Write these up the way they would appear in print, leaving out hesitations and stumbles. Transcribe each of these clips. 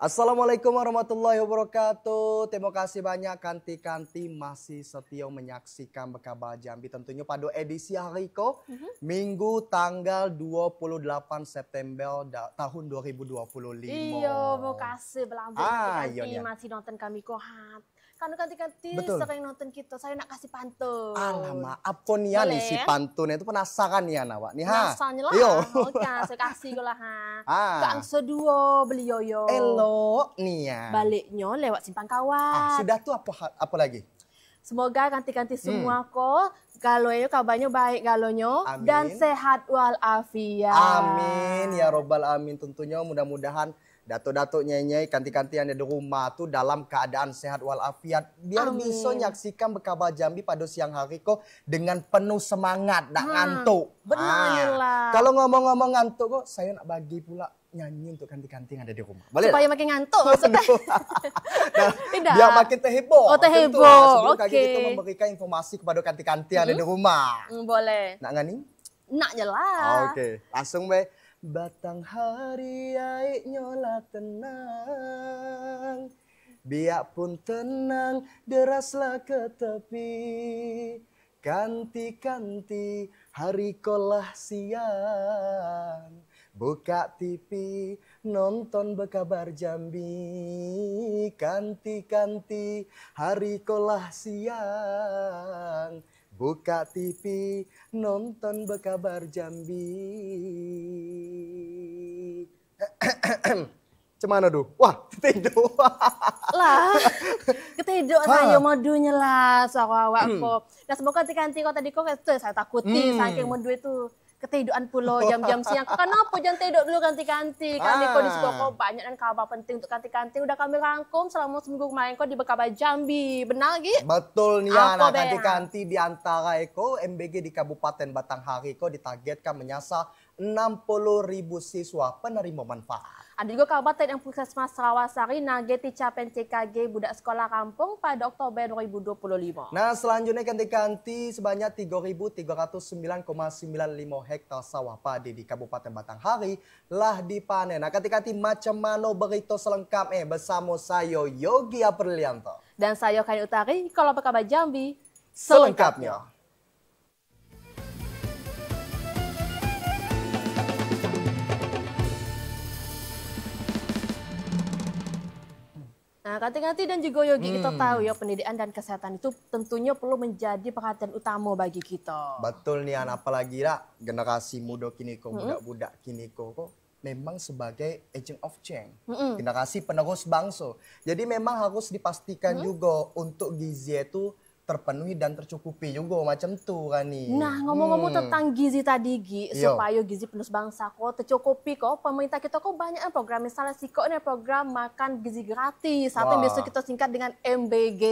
Assalamualaikum warahmatullahi wabarakatuh. Terima kasih banyak Kanti-Kanti masih setia menyaksikan Bekaba Jambi. Tentunya pada edisi hari ko Minggu tanggal 28 September tahun 2025. Iya, mau kasih belambung Kanti-Kanti iya. masih nonton kami kohat. Karena Kanti-Kanti sering nonton kita, saya nak kasih pantun. Alamak, apa nih ya nih si pantun itu penasaran ya nawak nih ha? Penasaran lah, oke saya kasih gue lah ha. Kang seduo beliau yo. Elok nih ya. Baliknya lewat simpang kawat. Sudah tuh apa lagi? Semoga Kanti-Kanti semua kok galonya kabarnya baik galonya dan sehat walafiat. Amin ya robbal amin, tentunya mudah-mudahan dato-dato nyenyai Kanti-Kanti yang ada di rumah tuh dalam keadaan sehat walafiat biar bisa nyaksikan Bekaba Jambi pada siang hari kok dengan penuh semangat dan ngantuk. Benar lah. Kalau ngomong-ngomong ngantuk kok saya nak bagi pula nyanyi untuk Kanti-Kanti yang ada di rumah. Boleh supaya makin ngantuk maksudnya. Tidak. Biar makin terhibur. Oh terhibur. Sebelum kita memberikan informasi kepada Kanti-Kanti yang ada di rumah. Boleh. Nak ngani? Naknya lah. Oke. Langsung be. Batang hari ai nyola tenang, biak pun tenang deraslah ke tepi. Kanti-kanti hari kolah siang, buka TV nonton Bekaba Jambi. Kanti-kanti hari kolah siang, buka TV nonton Bekaba Jambi. Cemana tuh? Wah, ketidur. Lah, ketidur saya modunya lah suara awak kok. Nah semoga Kanti-Kanti kok tadi kok saya takuti saking modu itu. Ketiduran pulau jam-jam siang. Kenapa jangan tidur dulu Kanti-Kanti? Kami kok di sekolah kok banyak dan kabar penting untuk Kanti-Kanti. Udah kami rangkum selama seminggu kemarin kok di Bekaba Jambi. Benar Gi? Betul nih ya. Nah, Kanti-Kanti di antara eko MBG di Kabupaten Batanghari kok ditargetkan menyasar 60.000 siswa penerima manfaat. Ada juga kabupaten yang Puskesmas Rawasari nageti capen CKG budak sekolah kampung pada Oktober 2025. Nah selanjutnya Kanti-Kanti sebanyak 3.309,95 hektar sawah padi di Kabupaten Batanghari lah dipanen. Nah Kanti-Kanti macam mana berita selengkapnya bersama saya Yogi Aprilianto. Dan saya Kani Utari, kalau Bekaba Jambi selengkapnya. Nah, Kanti-Kanti dan juga Yogi kita tahu ya pendidikan dan kesehatan itu tentunya perlu menjadi perhatian utama bagi kita. Betul nih, apalagi lah generasi muda kini kok, budak-budak kini kok memang sebagai agent of change, generasi penerus bangsa. Jadi memang harus dipastikan juga untuk gizi itu terpenuhi dan tercukupi juga macam tuh kan nih. Nah ngomong-ngomong tentang gizi tadi Gi, supaya gizi penuh bangsa kok tercukupi kok pemerintah kita kok banyak program misalnya sih kok ini program makan gizi gratis atau yang biasa kita singkat dengan MBG.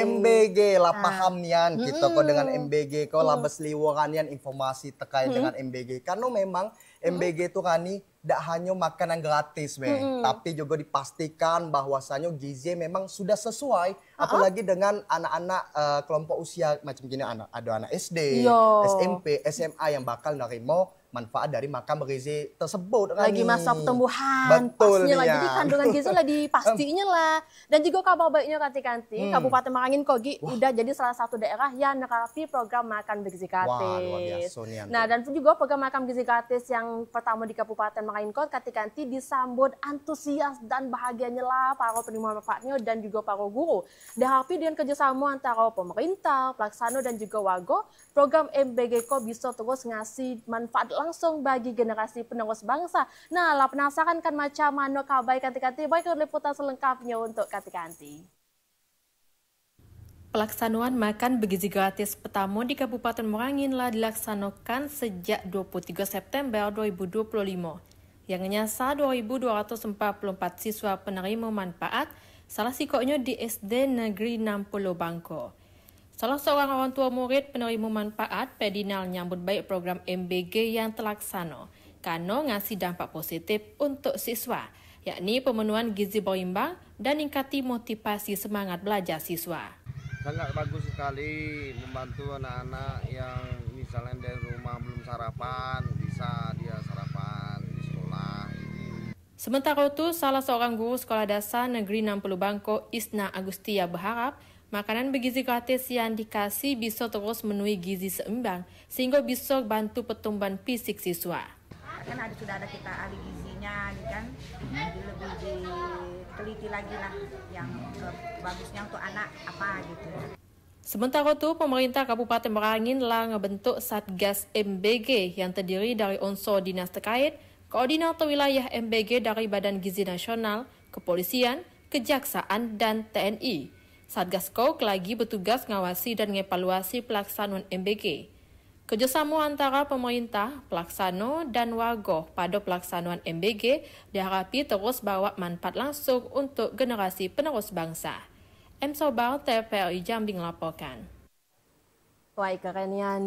MBG lah paham nian kita kok dengan MBG kok lah besliwaran nian informasi terkait dengan MBG karena memang MBG itu kan nih tidak hanya makanan gratis, tapi juga dipastikan bahwasanya gizi memang sudah sesuai, apalagi dengan anak-anak kelompok usia macam gini, ada anak SD, SMP, SMA yang bakal nerima manfaat dari makan bergizi tersebut. Lagi masa pertumbuhan, betul pastinya lah. Jadi kandungan gizi lah dipastinya lah. Dan juga kabar baiknya Kanti-Kanti, Kabupaten Merangin Kogi udah jadi salah satu daerah yang menerapkan program makan bergizi gratis. Nah dan juga program makan bergizi gratis yang pertama di Kabupaten Merangin Kogi, Kanti-Kanti disambut antusias dan bahagianya lah para penerima manfaatnya dan juga para guru. Diharapkan dengan kerjasama antara pemerintah, pelaksana dan juga warga, program MBG kok bisa terus ngasih manfaat langsung bagi generasi penerus bangsa. Nah, lah penasaran kan macam mana kabar Kanti-Kanti? Baik liputan selengkapnya untuk Kanti-Kanti. Pelaksanaan makan bergizi gratis pertama di Kabupaten Merangin lah dilaksanakan sejak 23 September 2025. Yang nyasar 2.244 siswa penerima manfaat, salah sikoknya di SD Negeri 60 Bangko. Salah seorang orang tua murid penerima manfaat, Pedinal nyambut baik program MBG yang terlaksana karena ngasih dampak positif untuk siswa, yakni pemenuhan gizi berimbang dan meningkati motivasi semangat belajar siswa. Sangat bagus sekali membantu anak-anak yang misalnya dari rumah belum sarapan, bisa dia sarapan di sekolah. Sementara itu, salah seorang guru sekolah dasar negeri 60 Bangkok, Isna Agustia, berharap makanan bergizi gratis yang dikasih bisa terus memenuhi gizi seimbang sehingga bisa bantu pertumbuhan fisik siswa. Kan sudah ada kita ahli gizinya, kan? Jadi lebih diteliti lagi lah yang bagusnya untuk anak apa gitu. Sementara itu, pemerintah Kabupaten Merangin telah ngebentuk Satgas MBG yang terdiri dari unsur dinas terkait, koordinator wilayah MBG dari Badan Gizi Nasional, Kepolisian, Kejaksaan, dan TNI. Satgas KOK lagi bertugas ngawasi dan ngevaluasi pelaksanaan MBG. Kerjasama antara pemerintah, pelaksana, dan warga pada pelaksanaan MBG diharapi terus bawa manfaat langsung untuk generasi penerus bangsa. M. Sobar, TVRI Jambi melaporkan. Wah, kerennya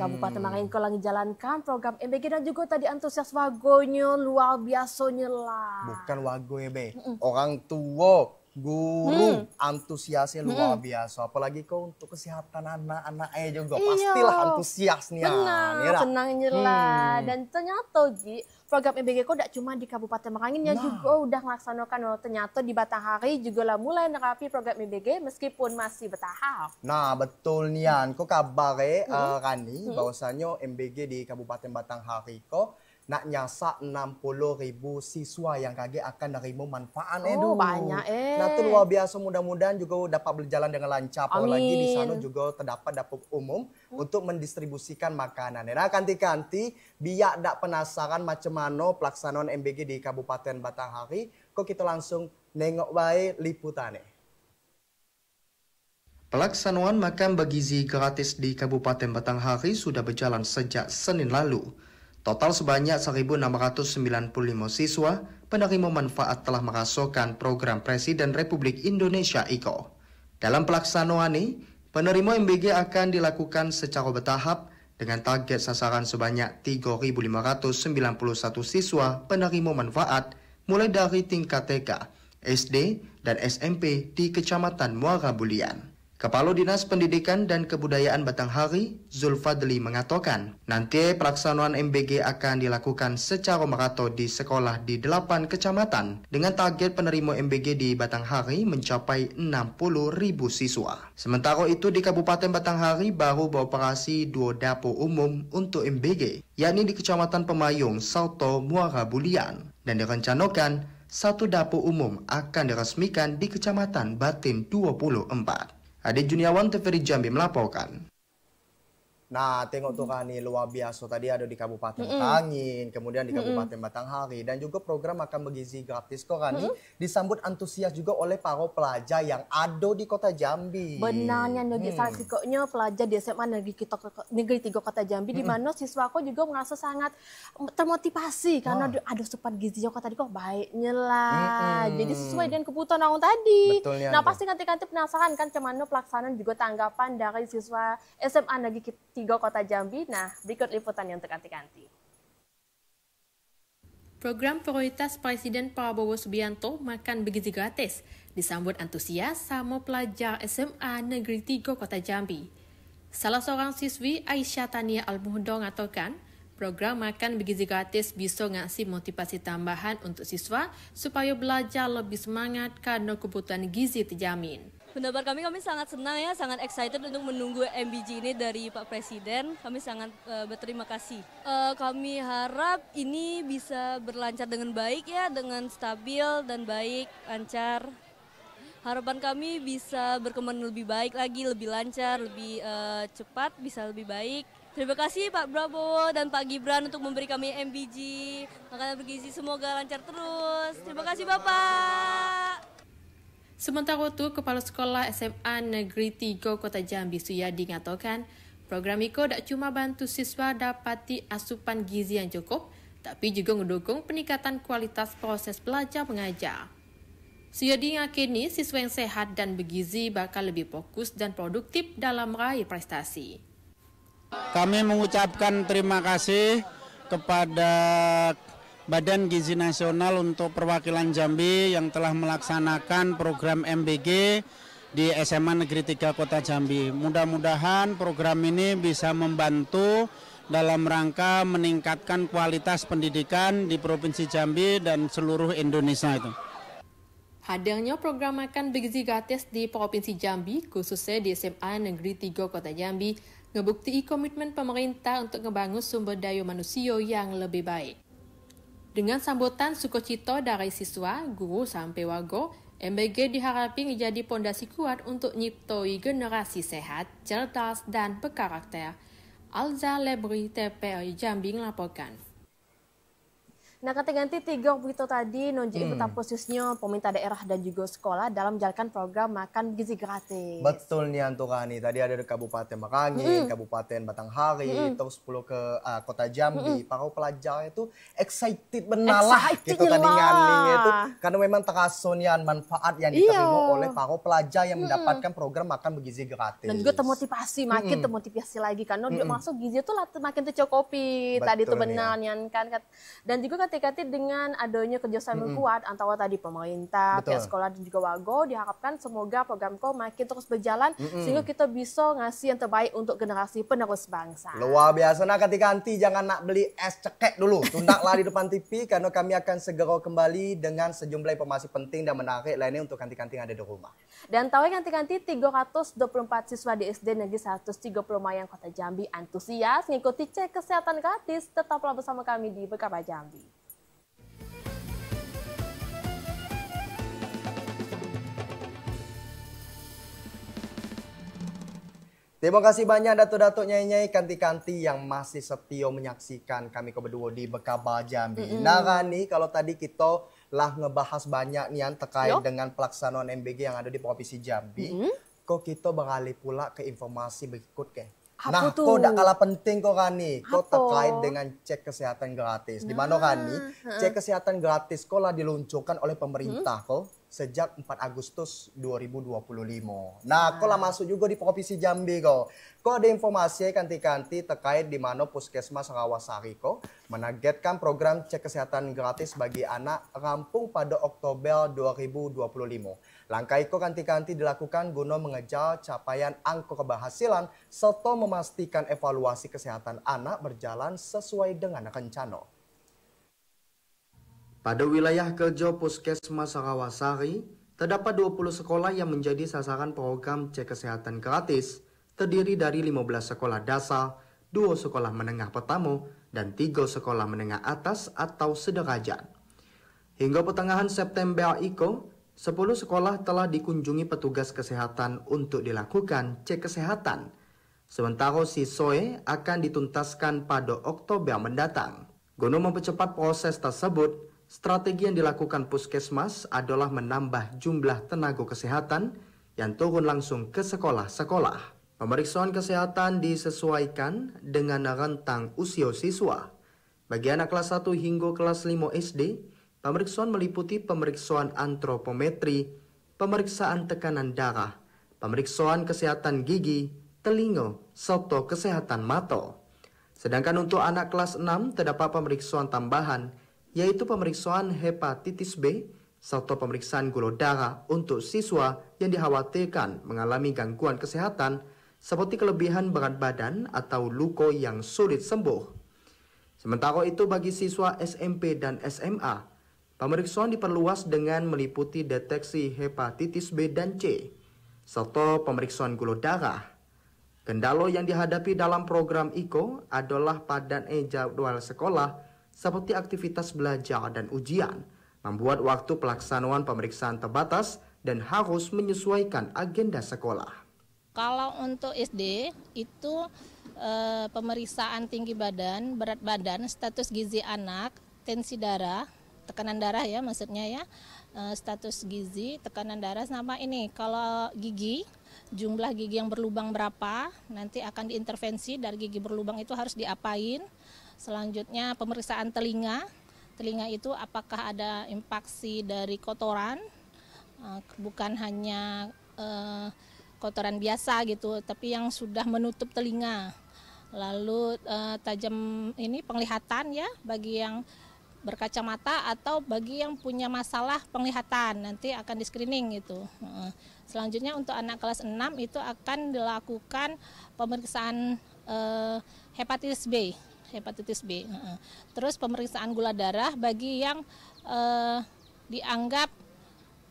Kabupaten Merangin kalau lagi jalankan program MBG dan juga tadi antusias wagonya luar biasanya lah. Bukan wago ya, Be. Orang tua, guru, antusiasnya luar biasa. Apalagi kau untuk kesehatan anak-anaknya juga. Pastilah antusiasnya. Benar, senangnya lah. Dan ternyata, program MBG kok tidak cuma di Kabupaten Merangin, ya juga udah melaksanakan ternyata di Batanghari juga lah mulai nerapi program MBG meskipun masih bertahap. Nah, betul nian. Kok kabar Rani bahwasanya MBG di Kabupaten Batanghari kok nak nyasa 60.000 siswa yang kage akan nerima manfaat banyak Nah, itu luar biasa, mudah-mudahan juga dapat berjalan dengan lancar. Apalagi di sana juga terdapat dapur umum untuk mendistribusikan makanan. Nah, kanti-kanti biar tak penasaran macam mana pelaksanaan MBG di Kabupaten Batanghari, kok kita langsung nengok baik liputannya. Pelaksanaan makan bergizi gratis di Kabupaten Batanghari sudah berjalan sejak Senin lalu. Total sebanyak 1.695 siswa penerima manfaat telah merasakan program Presiden Republik Indonesia IKO. Dalam pelaksanaan ini, penerima MBG akan dilakukan secara bertahap dengan target sasaran sebanyak 3.591 siswa penerima manfaat mulai dari tingkat TK, SD, dan SMP di Kecamatan Muara Bulian. Kepala Dinas Pendidikan dan Kebudayaan Batanghari, Zulfadli, mengatakan nanti pelaksanaan MBG akan dilakukan secara merata di sekolah di 8 kecamatan dengan target penerima MBG di Batanghari mencapai 60.000 siswa. Sementara itu di Kabupaten Batanghari baru beroperasi 2 dapur umum untuk MBG, yakni di Kecamatan Pemayung, Sauto, Muara Bulian, dan direncanakan 1 dapur umum akan diresmikan di Kecamatan Batin 24. Ade Juniawan, TVRI Jambi melaporkan. Nah, tengok tuh kan nih, luar biasa. Tadi ada di Kabupaten Merangin, kemudian di Kabupaten Batanghari, dan juga program makan bergizi gratis kok kan nih disambut antusias juga oleh para pelajar yang ada di Kota Jambi. Benarnya Nogi Salsikoknya pelajar di SMA Negeri 3 Kota Jambi, di mana siswa aku juga merasa sangat termotivasi karena ada asupan gizi yang tadi kok baiknya lah. Jadi sesuai dengan kebutuhan orang tadi. Betulnya, nah, pasti nanti penasaran kan cuman pelaksanaan juga tanggapan dari siswa SMA Negeri 3 Kota Jambi. Nah, berikut liputan yang terkanti-kanti. Program prioritas Presiden Prabowo Subianto makan bergizi gratis disambut antusias sama pelajar SMA Negeri 3 Kota Jambi. Salah seorang siswi, Aisyah Tania Al-Muhdo, mengatakan program makan bergizi gratis bisa ngasih motivasi tambahan untuk siswa supaya belajar lebih semangat karena kebutuhan gizi terjamin. Pendapat kami sangat senang ya, sangat excited untuk menunggu MBG ini dari Pak Presiden. Kami sangat berterima kasih. Kami harap ini bisa berlancar dengan baik ya, dengan stabil dan baik, lancar. Harapan kami bisa berkembang lebih baik lagi, lebih lancar, lebih cepat, bisa lebih baik. Terima kasih Pak Prabowo dan Pak Gibran untuk memberi kami MBG. Makanan bergizi semoga lancar terus. Terima kasih Bapak. Sementara itu, Kepala Sekolah SMA Negeri 3 Kota Jambi, Suyadi, mengatakan program IKO tak cuma bantu siswa dapati asupan gizi yang cukup, tapi juga mendukung peningkatan kualitas proses belajar mengajar. Suyadi meyakini siswa yang sehat dan bergizi bakal lebih fokus dan produktif dalam meraih prestasi. Kami mengucapkan terima kasih kepada Badan Gizi Nasional untuk Perwakilan Jambi yang telah melaksanakan program MBG di SMA Negeri 3 Kota Jambi. Mudah-mudahan program ini bisa membantu dalam rangka meningkatkan kualitas pendidikan di Provinsi Jambi dan seluruh Indonesia itu. Hadirnya program makan bergizi gratis di Provinsi Jambi, khususnya di SMA Negeri 3 Kota Jambi, ngebukti komitmen pemerintah untuk ngebangun sumber daya manusia yang lebih baik. Dengan sambutan sukacita dari siswa, guru sampai warga, MBG diharapkan menjadi pondasi kuat untuk nyiptoi generasi sehat, cerdas, dan berkarakter. Alza Lebri, TPI Jambi melaporkan. Nah, ganti tiga berita tadi nonjek betapa posisinya pemerintah daerah dan juga sekolah dalam menjalankan program makan gizi gratis. Betul nih Antokani, tadi ada di Kabupaten Merangin, Kabupaten Batanghari, terus 10 ke Kota Jambi. Para pelajar itu excited benalah gitu kan itu, karena memang terasa manfaat yang diterima oleh para pelajar yang mendapatkan program makan bergizi gratis. Dan juga termotivasi, makin termotivasi lagi karena dia masuk gizi itu makin tercukupi. Tadi itu benar kan. Dan juga ketika dengan adanya kerjasama kuat antara tadi pemerintah, pihak sekolah dan juga warga, diharapkan semoga program makin terus berjalan sehingga kita bisa ngasih yang terbaik untuk generasi penerus bangsa. Luar biasa. Nah, ketika nanti jangan nak beli es cekek dulu, tundaklah di depan TV karena kami akan segera kembali dengan sejumlah informasi penting dan menarik lainnya untuk kanti-kanti yang ada di rumah. Dan tahu kanti-kanti 324 siswa di SD Negeri 130 Mayang Kota Jambi antusias mengikuti cek kesehatan gratis. Tetaplah bersama kami di Bekaba Jambi. Terima kasih banyak datuk-datuk nyai-nyai kanti-kanti yang masih setia menyaksikan kami berdua di Bekaba Jambi. Nah Rani, kalau tadi kita lah ngebahas banyak nih yang terkait dengan pelaksanaan MBG yang ada di Provinsi Jambi, kok kita beralih pula ke informasi berikut ke. Nah, kok tidak kalah penting kok Rani, kok terkait dengan cek kesehatan gratis. Di mana Rani, cek kesehatan gratis kok lah diluncurkan oleh pemerintah kok sejak 4 Agustus 2025. Nah, kok lah masuk juga di Provinsi Jambi kok. Kok ada informasi kanti-kanti terkait di mana Puskesmas Rawasari kok menargetkan program cek kesehatan gratis bagi anak rampung pada Oktober 2025. Langkah itu kanti-kanti dilakukan guna mengejar capaian angka keberhasilan serta memastikan evaluasi kesehatan anak berjalan sesuai dengan rencana. Pada wilayah kerja Puskesmas Rawasari, terdapat 20 sekolah yang menjadi sasaran program cek kesehatan gratis, terdiri dari 15 sekolah dasar, 2 sekolah menengah pertama, dan 3 sekolah menengah atas atau sederajat. Hingga pertengahan September itu, 10 sekolah telah dikunjungi petugas kesehatan untuk dilakukan cek kesehatan. Sementara siswa akan dituntaskan pada Oktober mendatang. Guna mempercepat proses tersebut, strategi yang dilakukan Puskesmas adalah menambah jumlah tenaga kesehatan yang turun langsung ke sekolah-sekolah. Pemeriksaan kesehatan disesuaikan dengan rentang usia siswa. Bagi anak kelas 1 hingga kelas 5 SD, pemeriksaan meliputi pemeriksaan antropometri, pemeriksaan tekanan darah, pemeriksaan kesehatan gigi, telinga, serta kesehatan mata. Sedangkan untuk anak kelas 6 terdapat pemeriksaan tambahan, yaitu pemeriksaan hepatitis B, serta pemeriksaan gula darah untuk siswa yang dikhawatirkan mengalami gangguan kesehatan seperti kelebihan berat badan atau luka yang sulit sembuh. Sementara itu bagi siswa SMP dan SMA, pemeriksaan diperluas dengan meliputi deteksi hepatitis B dan C, serta pemeriksaan gula darah. Kendala yang dihadapi dalam program IKO adalah padatnya jadwal sekolah seperti aktivitas belajar dan ujian, membuat waktu pelaksanaan pemeriksaan terbatas dan harus menyesuaikan agenda sekolah. Kalau untuk SD itu pemeriksaan tinggi badan, berat badan, status gizi anak, tensi darah, tekanan darah ya maksudnya ya, status gizi, tekanan darah sama ini. Kalau gigi, jumlah gigi yang berlubang berapa, nanti akan diintervensi dari gigi berlubang itu harus diapain. Selanjutnya pemeriksaan telinga. Telinga itu apakah ada impaksi dari kotoran, bukan hanya kotoran biasa gitu, tapi yang sudah menutup telinga. Lalu tajam ini penglihatan ya bagi yang berkacamata atau bagi yang punya masalah penglihatan nanti akan di screening gitu. Selanjutnya untuk anak kelas 6 itu akan dilakukan pemeriksaan hepatitis B. Terus pemeriksaan gula darah bagi yang dianggap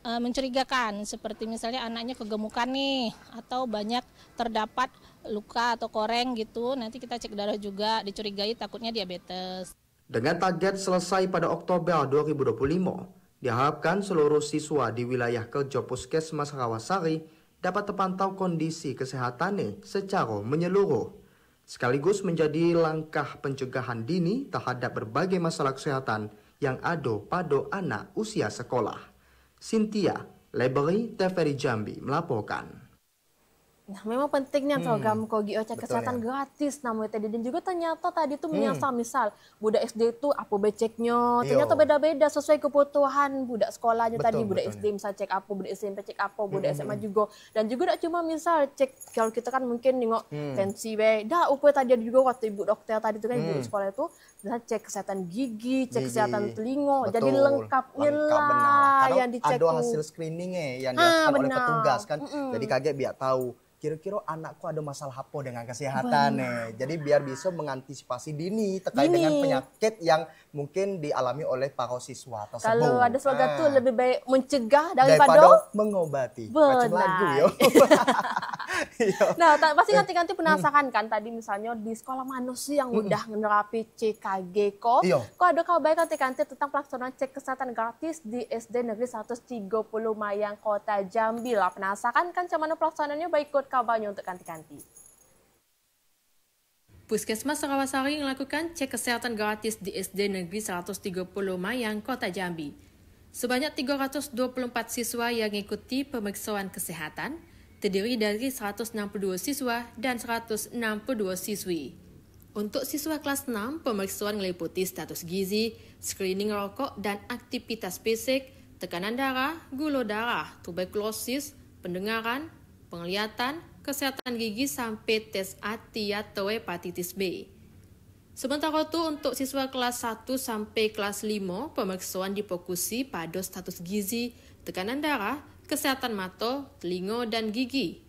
mencurigakan, seperti misalnya anaknya kegemukan nih atau banyak terdapat luka atau koreng gitu, nanti kita cek darah juga, dicurigai takutnya diabetes. Dengan target selesai pada Oktober 2025, diharapkan seluruh siswa di wilayah kerja Puskesmas Rawasari dapat terpantau kondisi kesehatannya secara menyeluruh, sekaligus menjadi langkah pencegahan dini terhadap berbagai masalah kesehatan yang ada pada anak usia sekolah. Cynthia Leberi, TVRI Jambi melaporkan. Nah, memang pentingnya program KOGIO cek kesehatan gratis namanya tadi, dan juga ternyata tadi tuh menyasar misal budak SD itu apa beceknya, ternyata beda-beda sesuai kebutuhan budak sekolahnya tadi, budak SD misal cek apa, budak SMP cek apa, budak SMA juga, dan juga tidak cuma misal cek, kalau kita kan mungkin nengok tensi dah upaya tadi ada juga waktu ibu dokter tadi itu kan ibu sekolah itu bisa cek kesehatan gigi, cek kesehatan telinga, jadi lengkapnya lah yang dicek tuh. Ada hasil screeningnya yang dilakukan oleh petugas kan, jadi kaget biar tahu kira-kira anakku ada masalah apa dengan kesehatan nih. Jadi biar bisa mengantisipasi dini terkait dengan penyakit yang mungkin dialami oleh para siswa tersebut. Kalau ada slogan tuh lebih baik mencegah daripada mengobati. Macam lagu ya. Nah, pasti ganti-ganti penasaran kan tadi misalnya di sekolah mana sih yang udah menerapi CKG kok? Kok ada kabar ganti-ganti tentang pelaksanaan cek kesehatan gratis di SD Negeri 130 Mayang Kota Jambi lah. Penasaran kan cuman pelaksanaannya baik ikut kabarnya untuk ganti-ganti. Puskesmas Rawasari melakukan cek kesehatan gratis di SD Negeri 130 Mayang Kota Jambi. Sebanyak 324 siswa yang mengikuti pemeriksaan kesehatan, terdiri dari 162 siswa dan 162 siswi. Untuk siswa kelas 6, pemeriksaan meliputi status gizi, screening rokok dan aktivitas fisik, tekanan darah, gula darah, tuberkulosis, pendengaran, penglihatan, kesehatan gigi sampai tes hati atau hepatitis B. Sementara itu untuk siswa kelas 1 sampai kelas 5, pemeriksaan difokusi pada status gizi, tekanan darah, kesehatan mata, telinga, dan gigi.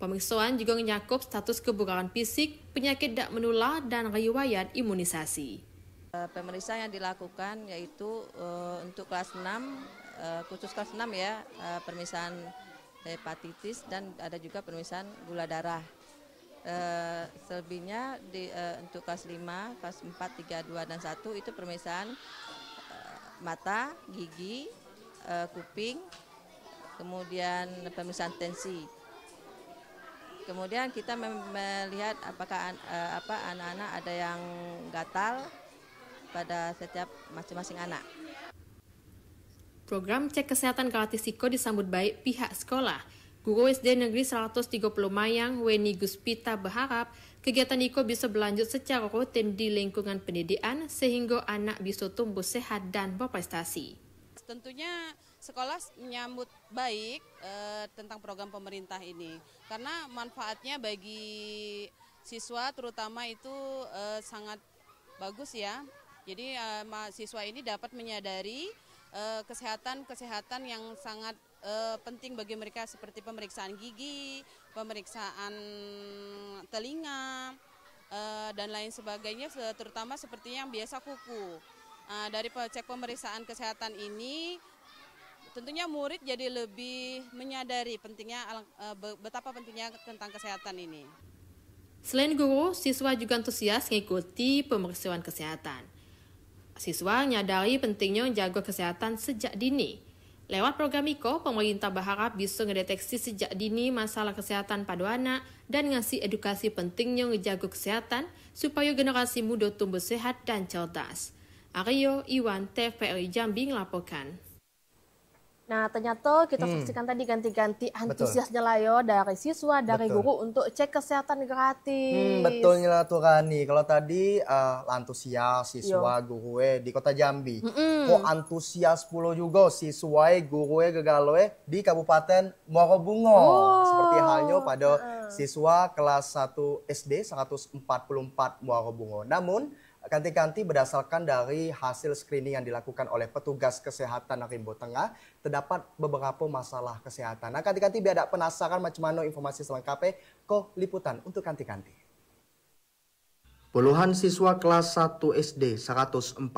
Pemeriksaan juga mencakup status kebugaran fisik, penyakit tak menular, dan riwayat imunisasi. Pemeriksaan yang dilakukan yaitu untuk kelas 6, khusus kelas 6 ya, pemeriksaan hepatitis dan ada juga pemeriksaan gula darah. Selebihnya untuk kelas 5, kelas 4, 3, 2, dan 1 itu pemeriksaan mata, gigi, kuping, kemudian pemeriksaan tensi. Kemudian kita melihat apakah anak-anak ada yang gatal pada setiap masing-masing anak. Program cek kesehatan gratis IKO disambut baik pihak sekolah. Guru SD Negeri 130 Mayang, Weni Guspita berharap kegiatan IKO bisa berlanjut secara rutin di lingkungan pendidikan sehingga anak bisa tumbuh sehat dan berprestasi. Tentunya sekolah menyambut baik tentang program pemerintah ini karena manfaatnya bagi siswa terutama itu sangat bagus ya. Jadi siswa ini dapat menyadari kesehatan yang sangat penting bagi mereka seperti pemeriksaan gigi, pemeriksaan telinga, dan lain sebagainya, terutama seperti yang biasa kuku. Dari cek pemeriksaan kesehatan ini, tentunya murid jadi lebih menyadari betapa pentingnya tentang kesehatan ini. Selain guru, siswa juga antusias mengikuti pemeriksaan kesehatan. Siswa menyadari pentingnya menjaga kesehatan sejak dini. Lewat program IKO, pemerintah berharap bisa mendeteksi sejak dini masalah kesehatan pada anak dan ngasih edukasi pentingnya menjaga kesehatan supaya generasi muda tumbuh sehat dan cerdas. Aryo Iwan, TVRI Jambi melaporkan. Nah, ternyata kita saksikan tadi ganti-ganti antusiasnya lah yo dari siswa, dari guru untuk cek kesehatan gratis. Betulnya lah tuh Rani. Kalau tadi antusias siswa guru di Kota Jambi. Kok antusias pula juga siswa guru gegaloe di Kabupaten Muarabungo. Seperti halnya pada siswa kelas 1 SD 144 Muarabungo. Namun Kanti-kanti berdasarkan dari hasil screening yang dilakukan oleh petugas kesehatan Rimbo Tengah, terdapat beberapa masalah kesehatan. Nah, kanti-kanti biar tak penasaran macam mana informasi selengkapnya, ko liputan untuk kanti-kanti. Puluhan siswa kelas 1 SD 144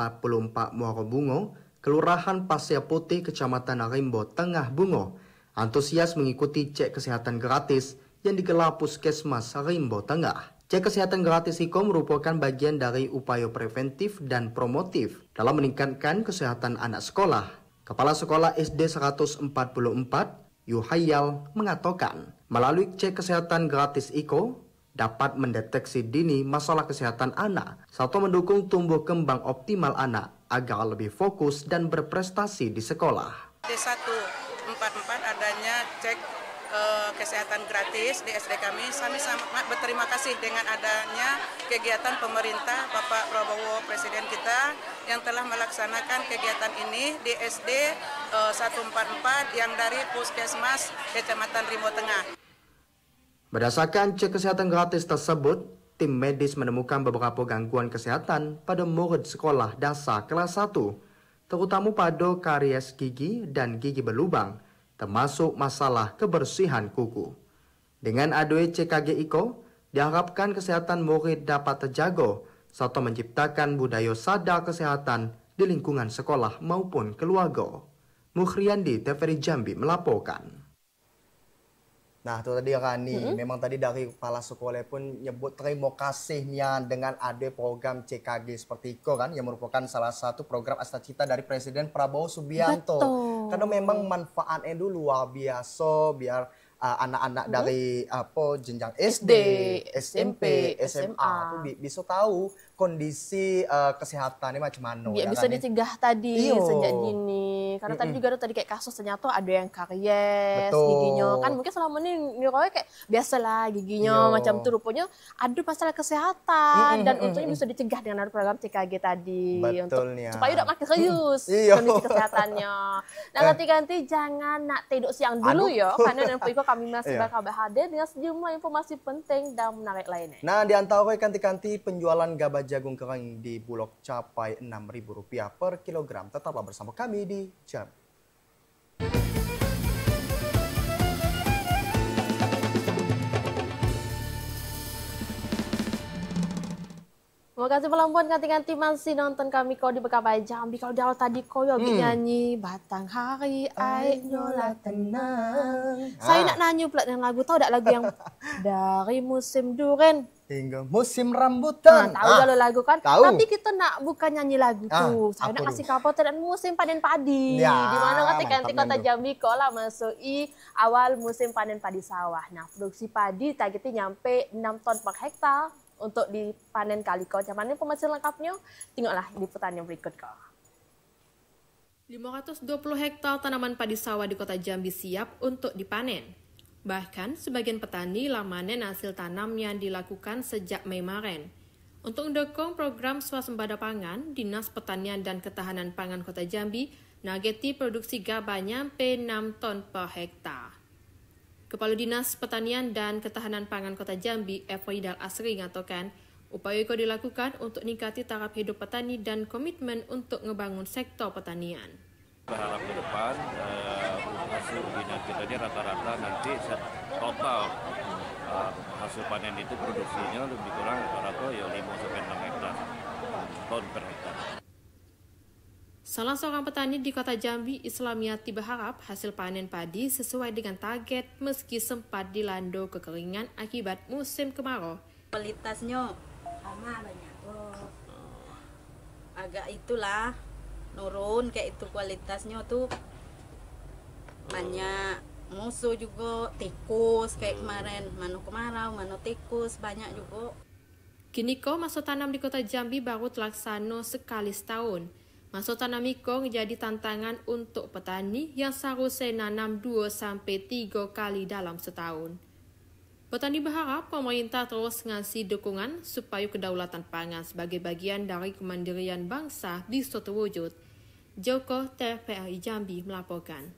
Muara Bungo, Kelurahan Pasir Putih, Kecamatan Rimbo Tengah Bungo, antusias mengikuti cek kesehatan gratis yang digelar Puskesmas Rimbo Tengah. Cek kesehatan gratis itu merupakan bagian dari upaya preventif dan promotif dalam meningkatkan kesehatan anak sekolah. Kepala Sekolah SD 144, Yuhayal, mengatakan, melalui cek kesehatan gratis itu dapat mendeteksi dini masalah kesehatan anak serta mendukung tumbuh kembang optimal anak agar lebih fokus dan berprestasi di sekolah. Di 144 adanya cek kesehatan gratis di SD kami sangat berterima kasih dengan adanya kegiatan pemerintah Bapak Prabowo Presiden kita yang telah melaksanakan kegiatan ini di SD 144 yang dari Puskesmas Kecamatan Rimbo Tengah. Berdasarkan cek kesehatan gratis tersebut, tim medis menemukan beberapa gangguan kesehatan pada murid sekolah dasar kelas 1, terutama pada karies gigi dan gigi berlubang, termasuk masalah kebersihan kuku. Dengan adanya CKG IKO, diharapkan kesehatan murid dapat terjaga serta menciptakan budaya sadar kesehatan di lingkungan sekolah maupun keluarga. Mukhriandi, TVRI Jambi melaporkan. Nah, itu tadi Rani, memang tadi dari kepala sekolah pun nyebut terima kasihnya dengan ada program CKG seperti itu kan, yang merupakan salah satu program cita dari Presiden Prabowo Subianto. Betul. Karena memang manfaatnya dulu luar biasa, biar anak-anak dari jenjang SD, SMP, SMA itu bisa tahu kondisi kesehatannya macam mana. Ya, bisa dicegah tadi sejak dini. Karena tadi juga ada kayak kasus ternyata ada yang karies giginya. Kan mungkin selama ini niroknya kayak biasalah giginya macam itu, rupanya ada masalah kesehatan dan untungnya bisa dicegah dengan program CKG tadi. Betulnya. Supaya udah makin serius kondisi kesehatannya. Nah, ganti-ganti jangan nak tidur siang dulu ya, karena dan Puiko kami masih bakal hadir dengan sejumlah informasi penting dan menarik lainnya. Nah, di antara kanti-kanti penjualan gabah jagung kering di Bulog capai Rp6.000 per kilogram. Tetaplah bersama kami di Jam. Terima kasih pelampuan ganti-ganti masih nonton kami kau di Bekabay Jambi. Kalau di awal tadi kau nyanyi Batang Hari Ai Nyola Tenang. Saya nak nyanyi pula dengan lagu, tahu tak lagu yang dari musim duren hingga musim rambutan. Tahu kalau lagu kan? Tahu. Tapi kita nak bukan nyanyi lagu tuh. Saya nak kasih kapal dan musim panen padi. Di mana ganti-ganti kota Jambi kau lah masuk awal musim panen padi sawah. Nah, produksi padi targetnya nyampe 6 ton per hektar untuk dipanen kali kau. Macam mana informasi lengkapnya? Tengoklah di liputan yang berikut kau. 520 hektar tanaman padi sawah di kota Jambi siap untuk dipanen. Bahkan sebagian petani lamanen hasil tanam yang dilakukan sejak Mei kemarin. Untuk mendukung program swasembada pangan, Dinas Pertanian dan Ketahanan Pangan Kota Jambi nageti produksi gabah nyampe 6 ton per hektar. Kepala Dinas Pertanian dan Ketahanan Pangan Kota Jambi, Efridal Asri, mengatakan upaya itu dilakukan untuk meningkati taraf hidup petani dan komitmen untuk ngebangun sektor pertanian. Berharap ke depan hasil ujian kita ini rata-rata nanti total hasil panen itu produksinya lebih kurang rata-rata ya 5-6 hektar ton per hektar. Salah seorang petani di kota Jambi, Islamiati, berharap hasil panen padi sesuai dengan target meski sempat dilanda kekeringan akibat musim kemarau. Kualitasnya sama banyak. Agak itulah nurun kayak itu kualitasnya tuh, banyak musuh juga, tikus kayak kemarin, mana kemarau, mana tikus, banyak juga. Kini masa tanam di kota Jambi baru terlaksana sekali setahun. Masa tanam itu menjadi tantangan untuk petani yang seharusnya nanam 2-3 kali dalam setahun. Petani berharap pemerintah terus ngasih dukungan supaya kedaulatan pangan sebagai bagian dari kemandirian bangsa bisa terwujud. Joko, TVRI Jambi melaporkan.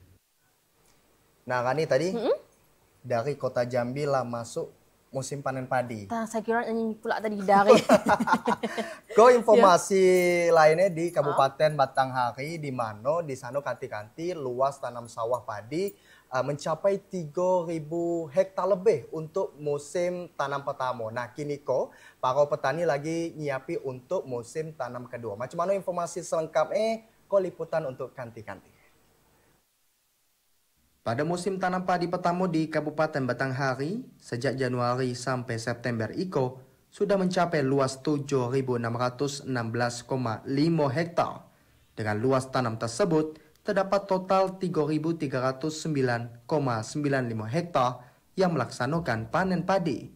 Nah, Rani tadi dari kota Jambi lah masuk musim panen padi. Saya kira nyanyi pula tadi dari. Ko informasi lainnya di Kabupaten Batanghari di mana di sana kanti-kanti luas tanam sawah padi mencapai 3.000 hektar lebih untuk musim tanam pertama. Nah, kini para petani lagi nyiapi untuk musim tanam kedua. Macam mana informasi selengkapnya? Ko liputan untuk kanti-kanti. Pada musim tanam padi pertama di Kabupaten Batanghari, sejak Januari sampai September sudah mencapai luas 7.616,5 hektar. Dengan luas tanam tersebut, terdapat total 3.309,95 hektar yang melaksanakan panen padi.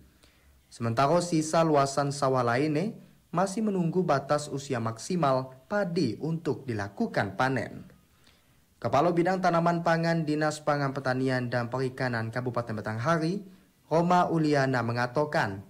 Sementara sisa luasan sawah lainnya masih menunggu batas usia maksimal padi untuk dilakukan panen. Kepala Bidang Tanaman Pangan Dinas Pangan Pertanian dan Perikanan Kabupaten Batanghari, Roma Uliana mengatakan,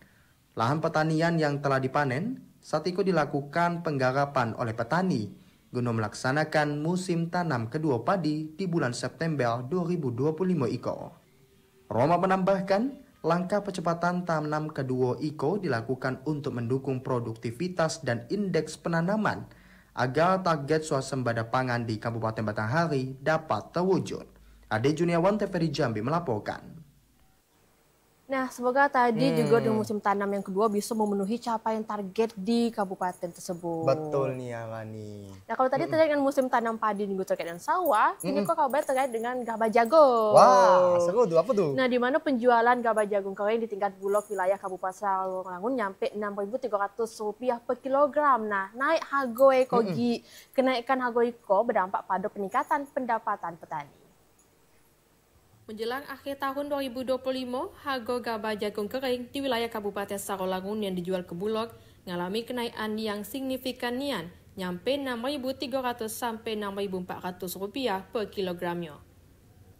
lahan pertanian yang telah dipanen saat itu dilakukan penggarapan oleh petani guna melaksanakan musim tanam kedua padi di bulan September 2025 Roma menambahkan, langkah percepatan tanam kedua dilakukan untuk mendukung produktivitas dan indeks penanaman agar target swasembada pangan di Kabupaten Batanghari dapat terwujud. Ade Juniawan TVRI Jambi melaporkan. Nah, semoga tadi juga di musim tanam yang kedua bisa memenuhi capaian target di kabupaten tersebut. Betul nih, Rani. Nah, kalau tadi terkait dengan musim tanam padi juga terkait dengan sawah, ini kok kabar terkait dengan gabah jagung. Wah, seru tuh, apa tuh? Nah, di mana penjualan gabah jagung kering di tingkat bulog wilayah Kabupaten Sarolangun nyampe Rp6.300 per kilogram. Nah, naik harga ekogi. Kenaikan harga eko berdampak pada peningkatan pendapatan petani. Menjelang akhir tahun 2025, harga gabah jagung kering di wilayah Kabupaten Sarolangun yang dijual ke Bulog mengalami kenaikan yang signifikan nyampe Rp6.300 sampai Rp6.400 per kilogramnya.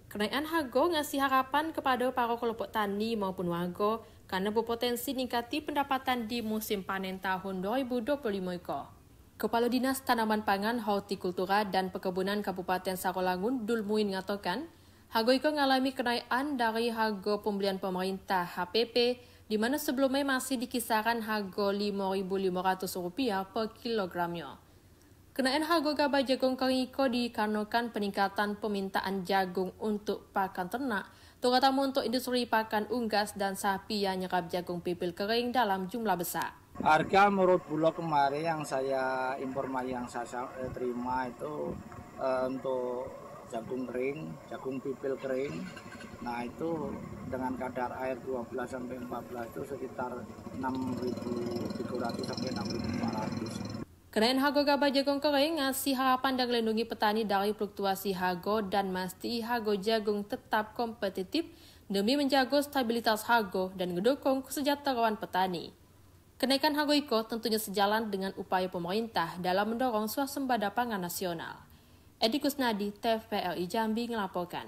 Kenaikan harga ngasih harapan kepada para kelompok tani maupun warga karena berpotensi ningkati pendapatan di musim panen tahun 2025 Kepala Dinas Tanaman Pangan, Hortikultura dan Perkebunan Kabupaten Sarolangun, Dulmuin mengatakan, harga itu mengalami kenaikan dari harga pembelian pemerintah HPP, di mana sebelumnya masih di kisaran harga Rp5.500 per kilogramnya. Kenaikan harga gabah jagung kering itu dikarenakan peningkatan permintaan jagung untuk pakan ternak, terutama untuk industri pakan unggas dan sapi yang nyerap jagung pipil kering dalam jumlah besar. Harga menurut Bulog kemarin yang saya informasi yang saya terima itu untuk jagung kering, jagung pipil kering. Nah, itu dengan kadar air 12 sampai 14 itu sekitar 6.300 sampai 6.400. Kenaikan harga gabah jagung kering ngasih harapan dan melindungi petani dari fluktuasi harga dan mesti harga jagung tetap kompetitif demi menjaga stabilitas harga dan mendukung kesejahteraan petani. Kenaikan harga itu tentunya sejalan dengan upaya pemerintah dalam mendorong swasembada pangan nasional. Edi Kusnadi, TVRI Jambi ngelaporkan.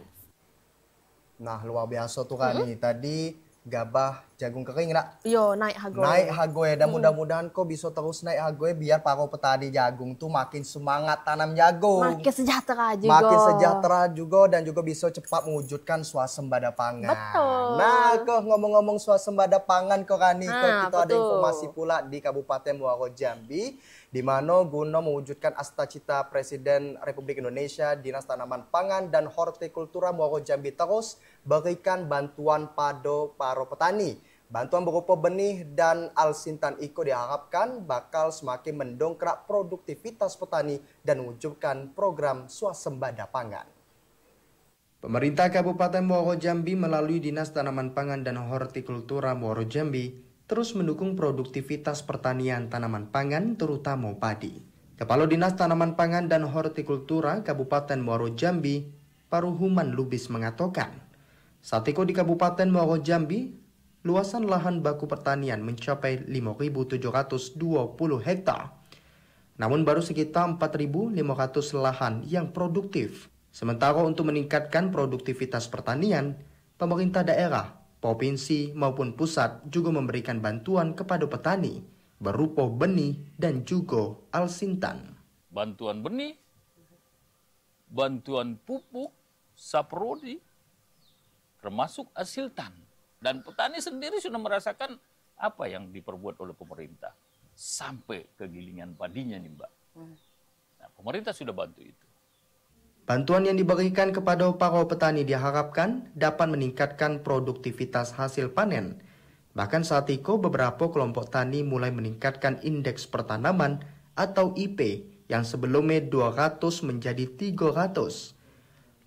Nah, luar biasa tuh kan nih. Tadi gabah jagung kering nak? Yo, naik harga. Naik harga ya. Dan mudah-mudahan kok bisa terus naik harga biar para petani jagung tuh makin semangat tanam jagung. Makin sejahtera juga. Makin sejahtera juga dan juga bisa cepat mewujudkan swasembada pangan. Betul. Nah, kok ngomong-ngomong swasembada pangan kok Rani, kok kita ada betul. informasi pula di Kabupaten Muaro Jambi, di mana guna mewujudkan cita Presiden Republik Indonesia, Dinas Tanaman Pangan dan Hortikultura Muaro Jambi terus berikan bantuan pada para petani. Bantuan berupa benih dan alsintan iko diharapkan bakal semakin mendongkrak produktivitas petani dan mewujudkan program swasembada pangan. Pemerintah Kabupaten Muaro Jambi melalui Dinas Tanaman Pangan dan Hortikultura Muaro Jambi terus mendukung produktivitas pertanian tanaman pangan terutama padi. Kepala Dinas Tanaman Pangan dan Hortikultura Kabupaten Muaro Jambi, Paruhuman Lubis mengatakan, saat itu di Kabupaten Muaro Jambi, luasan lahan baku pertanian mencapai 5.720 hektar. Namun baru sekitar 4.500 lahan yang produktif. Sementara untuk meningkatkan produktivitas pertanian, pemerintah daerah, provinsi maupun pusat juga memberikan bantuan kepada petani berupa benih dan juga alsintan. Bantuan benih, bantuan pupuk, saprodi, termasuk asiltan. Dan petani sendiri sudah merasakan apa yang diperbuat oleh pemerintah. Sampai kegilingan padinya nih Mbak. Nah, pemerintah sudah bantu itu. Bantuan yang diberikan kepada para petani diharapkan dapat meningkatkan produktivitas hasil panen. Bahkan saat itu beberapa kelompok tani mulai meningkatkan indeks pertanaman atau IP yang sebelumnya 200 menjadi 300.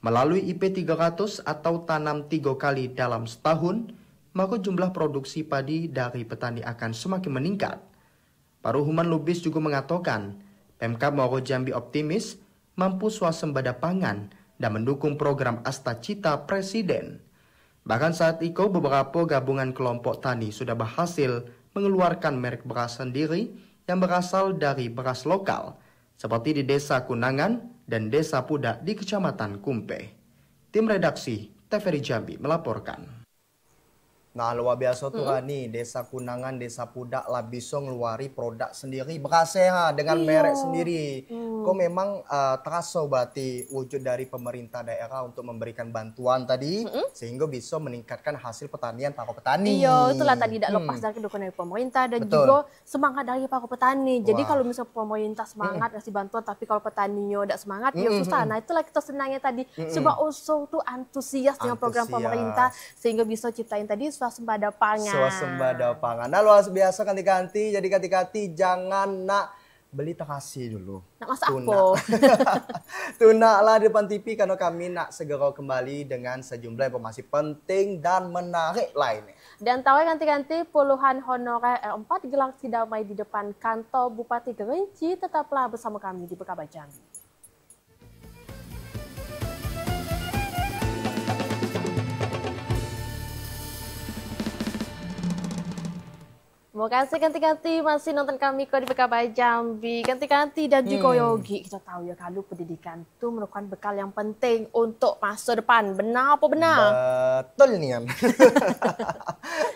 Melalui IP 300 atau tanam 3 kali dalam setahun, maka jumlah produksi padi dari petani akan semakin meningkat. Pak Ruhuman Lubis juga mengatakan, Pemkab Muaro Jambi optimis mampu swasembada pangan dan mendukung program Astacita Presiden. Bahkan saat itu beberapa gabungan kelompok tani sudah berhasil mengeluarkan merek beras sendiri yang berasal dari beras lokal, seperti di Desa Kunangan dan Desa Pudak di Kecamatan Kumpe. Tim redaksi TVRI Jambi melaporkan. Nah, luar biasa tuh nih, Desa Kunangan, Desa Pudak lah bisa ngeluari produk sendiri, berasnya dengan merek sendiri. Kok memang terasa berarti wujud dari pemerintah daerah untuk memberikan bantuan tadi, sehingga bisa meningkatkan hasil pertanian para petani. Iya, itulah tadi tidak lepas dari dukungan dari pemerintah dan juga semangat dari para petani. Jadi kalau misalnya pemerintah semangat ngasih bantuan, tapi kalau petaninya tidak semangat, ya susah. Nah, itulah kita senangnya tadi. Coba usul tuh antusias dengan program pemerintah, sehingga bisa ciptain tadi swasembada pangan. Swasembada pangan. Nah, luar biasa ganti-ganti. Jadi ganti-ganti jangan nak beli terasi dulu. Nak masak apa? Tuna lah di depan TV karena kami nak segera kembali dengan sejumlah informasi penting dan menarik lainnya. Dan tahu ganti-ganti puluhan honorer R4 gelar sidamai di depan kantor Bupati Kerinci. Tetaplah bersama kami di Bekaba Jambi. Terima kasih ganti-ganti masih nonton kami kok di Bekaba Jambi. Ganti-ganti dan juga Yogi. Kita tahu ya kalau pendidikan itu merupakan bekal yang penting untuk masa depan. Benar apa benar? Betul nih.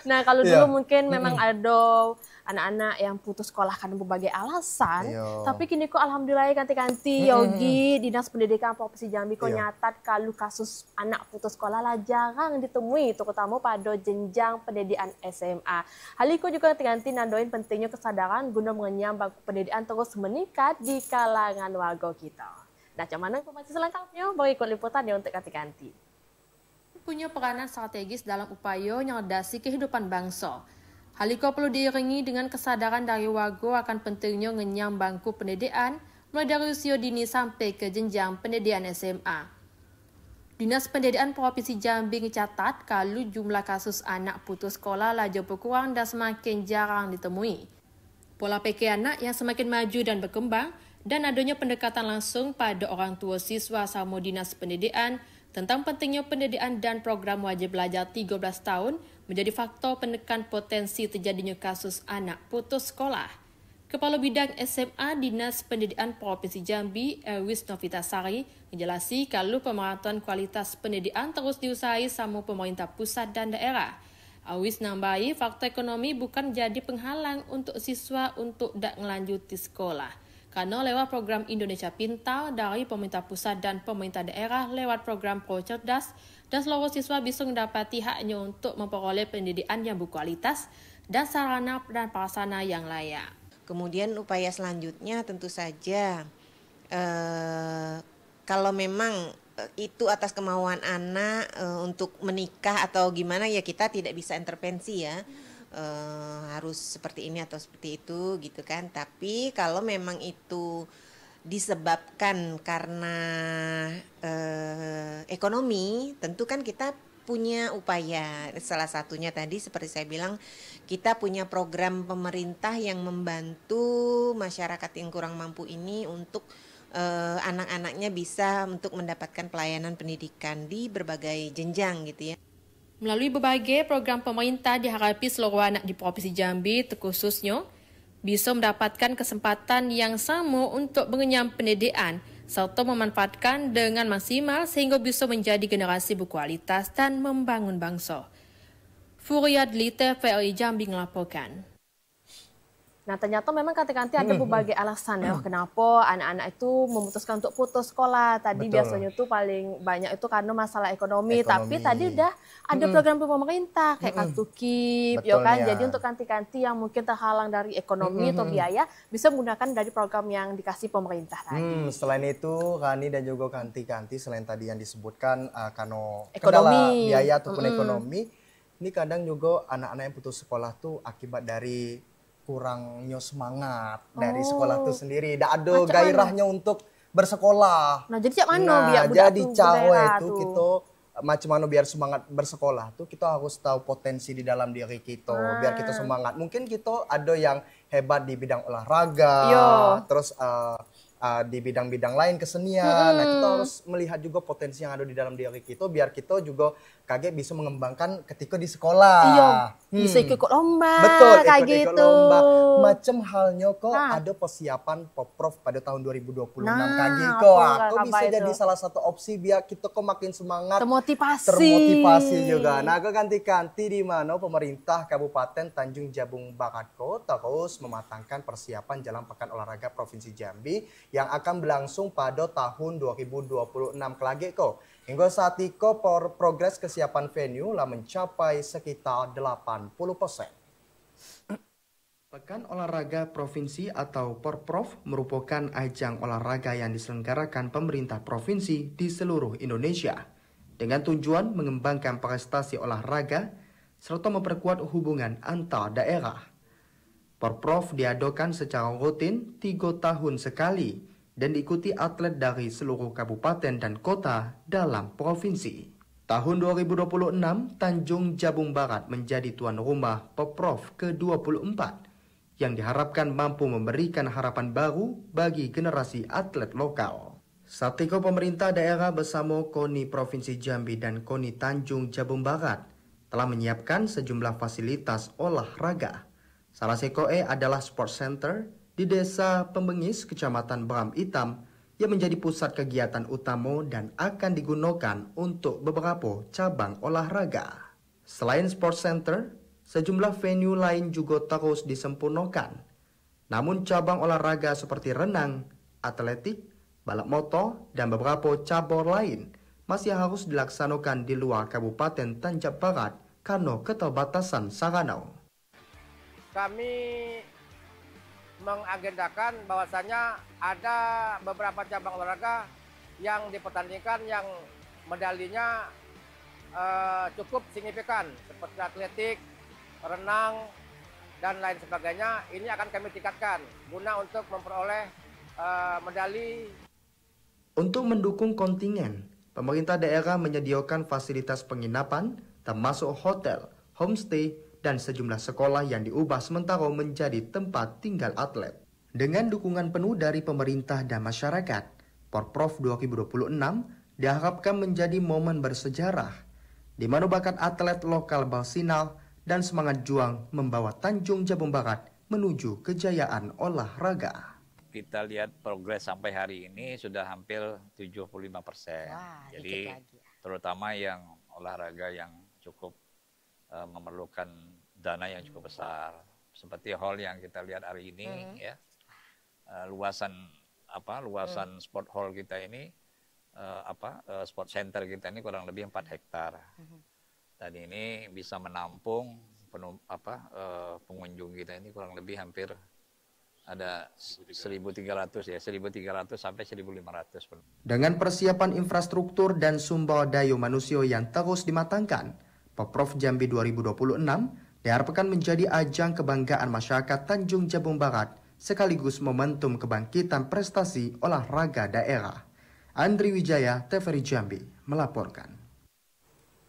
Nah kalau dulu mungkin memang ada anak-anak yang putus sekolah karena berbagai alasan. Tapi kini kok alhamdulillah ganti-ganti Yogi, Dinas Pendidikan Provinsi Jambi kok nyatat kalau kasus anak putus sekolah lah jarang ditemui, terutama pada jenjang pendidikan SMA. Hal itu juga ganti nandoin pentingnya kesadaran guna mengenyam bangku pendidikan terus meningkat di kalangan warga kita. Nah, cuman informasi selengkapnya berikut liputannya untuk ganti-ganti. Punya peranan strategis dalam upaya nyerdasi kehidupan bangsa. Hal itu perlu diiringi dengan kesadaran dari warga akan pentingnya ngenyam bangku pendidikan mulai dari usia dini sampai ke jenjang pendidikan SMA. Dinas Pendidikan Provinsi Jambi mencatat kalau jumlah kasus anak putus sekolah laju berkurang dan semakin jarang ditemui. Pola pikir anak yang semakin maju dan berkembang dan adanya pendekatan langsung pada orang tua siswa sama Dinas Pendidikan tentang pentingnya pendidikan dan program wajib belajar 13 tahun menjadi faktor penekan potensi terjadinya kasus anak putus sekolah. Kepala Bidang SMA Dinas Pendidikan Provinsi Jambi, Erwis Novitasari, menjelaskan kalau pemerataan kualitas pendidikan terus diusahakan sama pemerintah pusat dan daerah. Erwis nambahi faktor ekonomi bukan jadi penghalang untuk siswa untuk tidak melanjuti sekolah. Karena lewat program Indonesia Pintar dari pemerintah pusat dan pemerintah daerah lewat program Pro Cerdas, dan seluruh siswa bisa mendapati haknya untuk memperoleh pendidikan yang berkualitas dan sarana dan prasarana yang layak. Kemudian upaya selanjutnya tentu saja kalau memang itu atas kemauan anak untuk menikah atau gimana ya kita tidak bisa intervensi ya. Harus seperti ini atau seperti itu gitu kan. Tapi kalau memang itu disebabkan karena ekonomi, tentu kan kita punya upaya. Salah satunya tadi seperti saya bilang, kita punya program pemerintah yang membantu masyarakat yang kurang mampu ini untuk anak-anaknya bisa untuk mendapatkan pelayanan pendidikan di berbagai jenjang gitu ya. Melalui berbagai program pemerintah diharapi seluruh anak di Provinsi Jambi terkhususnya bisa mendapatkan kesempatan yang sama untuk mengenyam pendidikan serta memanfaatkan dengan maksimal sehingga bisa menjadi generasi berkualitas dan membangun bangsa. Furiat Lite, TVRI Jambi melaporkan. Nah ternyata memang kanti-kanti ada berbagai alasan ya kenapa anak-anak itu memutuskan untuk putus sekolah. Tadi biasanya tuh paling banyak itu karena masalah ekonomi. Tapi tadi udah ada program pemerintah kayak kartu KIP, ya kan. Jadi untuk kanti-kanti yang mungkin terhalang dari ekonomi atau biaya bisa menggunakan dari program yang dikasih pemerintah tadi. Selain itu Rani dan juga kanti-kanti selain tadi yang disebutkan karena kendala biaya ataupun ekonomi, ini kadang juga anak-anak yang putus sekolah tuh akibat dari kurangnya semangat dari sekolah itu sendiri. Tidak ada gairahnya untuk bersekolah. Nah jadi cak mana biar budak jadi cara itu kita macam mana biar semangat bersekolah tuh kita harus tahu potensi di dalam diri kita biar kita semangat. Mungkin kita ada yang hebat di bidang olahraga, terus di bidang-bidang lain kesenian. Nah kita harus melihat juga potensi yang ada di dalam diri kita biar kita juga kaget bisa mengembangkan ketika di sekolah. Bisa ikut lomba. Betul, kayak ikut gitu. lomba. Macam halnya kok ada persiapan Poprov pada tahun 2026 kaki kok. Aku bisa jadi salah satu opsi biar kita kok makin semangat. Termotivasi juga. Nah aku kanti-kanti di mana pemerintah Kabupaten Tanjung Jabung Barat terus mematangkan persiapan Jalan Pekan Olahraga Provinsi Jambi yang akan berlangsung pada tahun 2026 kelagi kok. Hingga saat itu progres kesiapan venue lah mencapai sekitar 80%. Pekan Olahraga Provinsi atau Porprov merupakan ajang olahraga yang diselenggarakan pemerintah provinsi di seluruh Indonesia dengan tujuan mengembangkan prestasi olahraga serta memperkuat hubungan antar daerah. Porprov diadakan secara rutin 3 tahun sekali dan diikuti atlet dari seluruh kabupaten dan kota dalam provinsi. Tahun 2026, Tanjung Jabung Barat menjadi tuan rumah Porprov ke-24 yang diharapkan mampu memberikan harapan baru bagi generasi atlet lokal. Saat itu pemerintah daerah bersama KONI Provinsi Jambi dan KONI Tanjung Jabung Barat telah menyiapkan sejumlah fasilitas olahraga. Salah satunya adalah Sport Center di Desa Pembengis, Kecamatan Beram Hitam, yang menjadi pusat kegiatan utama dan akan digunakan untuk beberapa cabang olahraga. Selain Sport Center, sejumlah venue lain juga terus disempurnakan. Namun cabang olahraga seperti renang, atletik, balap motor, dan beberapa cabang lain masih harus dilaksanakan di luar Kabupaten Tanjung Barat karena keterbatasan sarana. Kami mengagendakan bahwasanya ada beberapa cabang olahraga yang dipertandingkan yang medalinya cukup signifikan seperti atletik, renang, dan lain sebagainya. Ini akan kami tingkatkan guna untuk memperoleh medali. Untuk mendukung kontingen, pemerintah daerah menyediakan fasilitas penginapan termasuk hotel, homestay, dan sejumlah sekolah yang diubah sementara menjadi tempat tinggal atlet. Dengan dukungan penuh dari pemerintah dan masyarakat, Porprov 2026 diharapkan menjadi momen bersejarah, di mana bakat atlet lokal bersinar dan semangat juang membawa Tanjung Jabung Barat menuju kejayaan olahraga. Kita lihat progres sampai hari ini sudah hampir 75%. Jadi terutama yang olahraga yang cukup memerlukan dana yang cukup besar, seperti hall yang kita lihat hari ini, ya, luasan sport hall kita ini, sport center kita ini kurang lebih 4 hektar. Dan ini bisa menampung pengunjung kita ini kurang lebih hampir ada 1.300 ya, 1.300 sampai 1.500. Dengan persiapan infrastruktur dan sumber daya manusia yang terus dimatangkan, Porprov Jambi 2026 diharapkan menjadi ajang kebanggaan masyarakat Tanjung Jabung Barat sekaligus momentum kebangkitan prestasi olahraga daerah. Andri Wijaya, TVRI Jambi, melaporkan.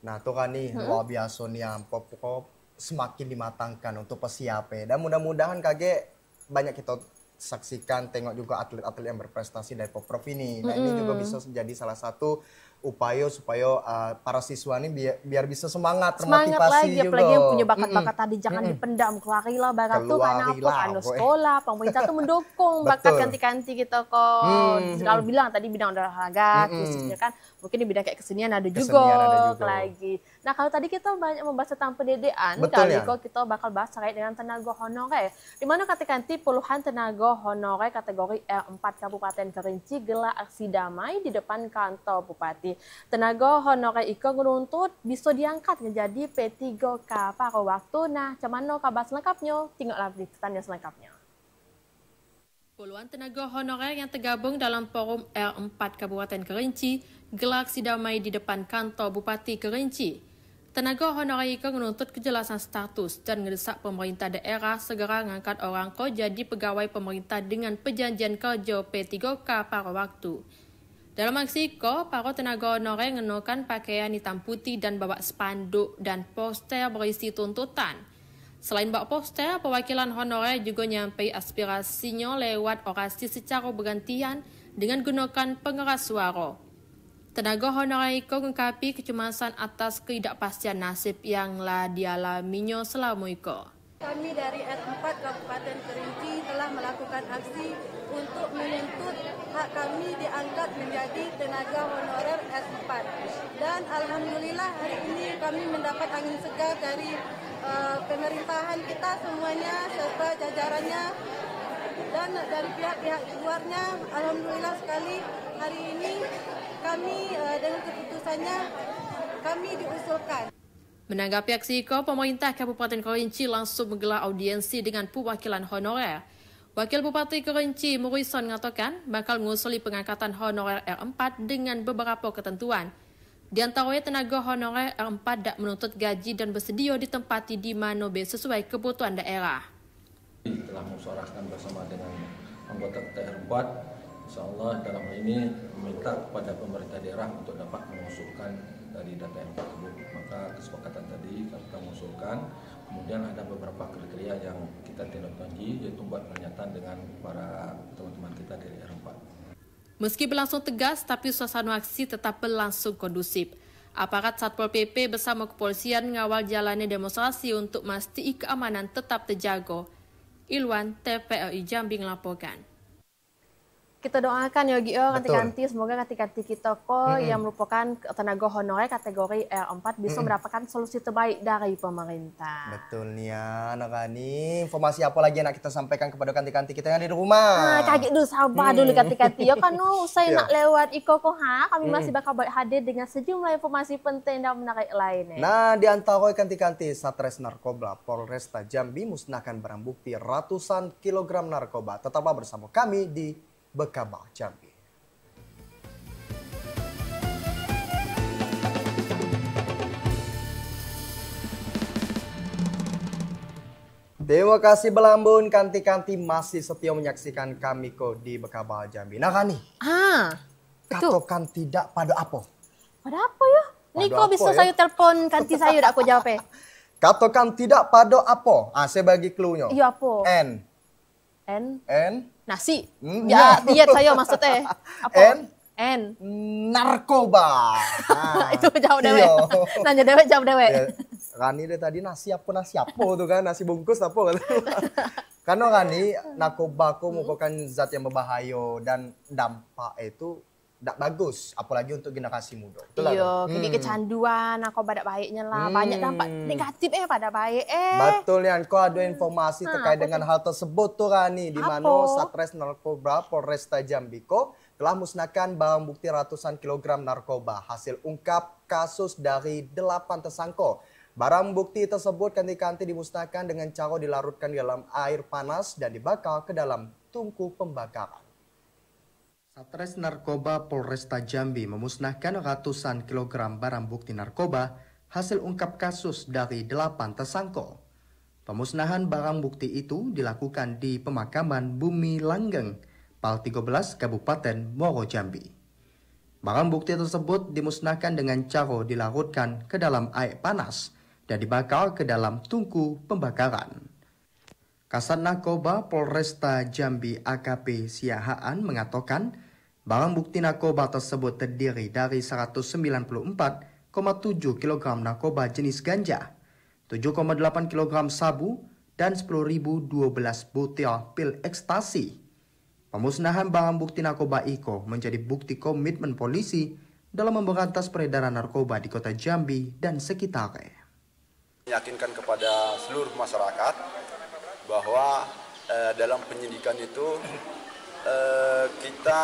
Nah, tuh kan nih luar biasa nih yang Porprov semakin dimatangkan untuk persiapan. Dan mudah-mudahan kage banyak kita saksikan, tengok juga atlet-atlet yang berprestasi dari Porprov ini. Nah, ini juga bisa menjadi salah satu upaya supaya para siswa ini biar bisa semangat termotivasi lagi, juga. Apalagi yang punya bakat-bakat tadi jangan dipendam, keluarilah bakat tuh karena apa? Sekolah, pemerintah tuh mendukung bakat kanti-kanti kita kok. Kalau bilang tadi bidang olahraga, khususnya kan mungkin di bidang kayak kesenian ada juga lagi. Nah kalau tadi kita banyak membahas tentang pendidikan, kali kok kita bakal bahas terkait dengan tenaga honorer. Di mana kanti-kanti puluhan tenaga honorer kategori R4 Kabupaten Kerinci gelar aksi damai di depan kantor Bupati. Tenaga honorer iko menuntut bisa diangkat menjadi P3K pada waktu. Nah, cuman kabar selengkapnya, tengoklah beritanya selengkapnya. Puluhan tenaga honorer yang tergabung dalam forum R4 Kabupaten Kerinci gelar aksi damai di depan kantor Bupati Kerinci. Tenaga honorer iko menuntut kejelasan status dan mendesak pemerintah daerah segera mengangkat orang ko jadi pegawai pemerintah dengan perjanjian kerja P3K pada waktu. Dalam aksi ko, para tenaga honorer mengenakan pakaian hitam putih dan bawa spanduk dan poster berisi tuntutan. Selain bawa poster, perwakilan honorer juga nyampai aspirasinya lewat orasi secara bergantian dengan gunakan pengeras suara. Tenaga honorer itu mengungkapi kecemasan atas ketidakpastian nasib yang telah dialaminya selama itu. Kami dari R4 Kabupaten Kerinci telah melakukan aksi untuk menuntut hak kami diangkat menjadi tenaga honorer R4. Dan alhamdulillah hari ini kami mendapat angin segar dari pemerintahan kita semuanya serta jajarannya dan dari pihak-pihak luarnya. Alhamdulillah sekali hari ini kami dengan keputusannya kami diusulkan. Menanggapi aksi itu, pemerintah Kabupaten Kerinci langsung menggelar audiensi dengan perwakilan honorer. Wakil Bupati Kerinci Murison mengatakan bakal mengusuli pengangkatan honorer R4 dengan beberapa ketentuan. Di antaranya tenaga honorer R4 tak menuntut gaji dan bersedia ditempati di mana sesuai kebutuhan daerah. Telah mengusahakan bersama dengan anggota R4, insyaallah dalam hal ini meminta kepada pemerintah daerah untuk dapat mengusulkan dari data R4 tersebut. Maka kesepakatan tadi kita mengusulkan, kemudian ada beberapa kriteria yang kita tindak-lanjuti, yaitu buat pernyataan dengan para teman-teman kita dari R4. Meski berlangsung tegas, tapi suasana aksi tetap berlangsung kondusif. Aparat Satpol PP bersama kepolisian mengawal jalannya demonstrasi untuk memastikan keamanan tetap terjaga. Ilwan, TVRI Jambi melaporkan. Kita doakan ya Gio, kanti-kanti, semoga kanti-kanti kita kok yang merupakan tenaga honorer kategori R4 bisa mendapatkan solusi terbaik dari pemerintah. Betul nih ya, Nogani. Informasi apa lagi yang nak kita sampaikan kepada kanti-kanti kita yang ada di rumah? Kaget dulu, sabar dulu kanti-kanti. Ya kan, saya nak lewat Iko Koha, kami masih bakal hadir dengan sejumlah informasi penting dan menarik lainnya. Nah, di antara kanti-kanti, Satres Narkoba Polresta Jambi musnahkan barang bukti ratusan kilogram narkoba. Tetaplah bersama kami di Bekabal Jambi. Terima kasih Belambun, kanti-kanti masih setia menyaksikan kami kok di Bekabal Jambi. Nah Kani, katakan tidak pada apa? Pada apa ya? Niko bisa saya telepon kanti saya, tak aku jawab ya. Katakan tidak pada apa? Saya bagi clue-nya. Iya apa? N? Nasi. Ya, diet saya maksudnya. Apa? N. Narkoba. Itu jauh dewek. Nanya dewek, jawab dewek. Rani deh tadi nasi apa tuh kan, nasi bungkus apa kan. Karena Rani, narkoba itu merupakan zat yang berbahaya dan dampak itu tidak bagus, apalagi untuk generasi muda. Iya, kayak kecanduan, narkoba tidak baiknya lah. Banyak dampak negatif pada baik. Betul ya, kau ada informasi terkait dengan hal tersebut tuh Rani, di mana Satres Narkoba Polresta Jambi telah musnahkan barang bukti ratusan kilogram narkoba hasil ungkap kasus dari 8 tersangka. Barang bukti tersebut kanti-kanti dimusnahkan dengan cara dilarutkan di dalam air panas dan dibakar ke dalam tungku pembakaran. Satres Narkoba Polresta Jambi memusnahkan ratusan kilogram barang bukti narkoba hasil ungkap kasus dari 8 tersangka. Pemusnahan barang bukti itu dilakukan di pemakaman Bumi Langgeng, Pal 13, Kabupaten Muaro Jambi. Barang bukti tersebut dimusnahkan dengan cara dilarutkan ke dalam air panas dan dibakar ke dalam tungku pembakaran. Kasat Narkoba Polresta Jambi AKP Siahaan mengatakan Barang bukti narkoba tersebut terdiri dari 194,7 kg narkoba jenis ganja, 7,8 kg sabu, dan 10.012 butir pil ekstasi. Pemusnahan barang bukti narkoba IKO menjadi bukti komitmen polisi dalam memberantas peredaran narkoba di kota Jambi dan sekitarnya. Meyakinkan kepada seluruh masyarakat bahwa dalam penyidikan itu kita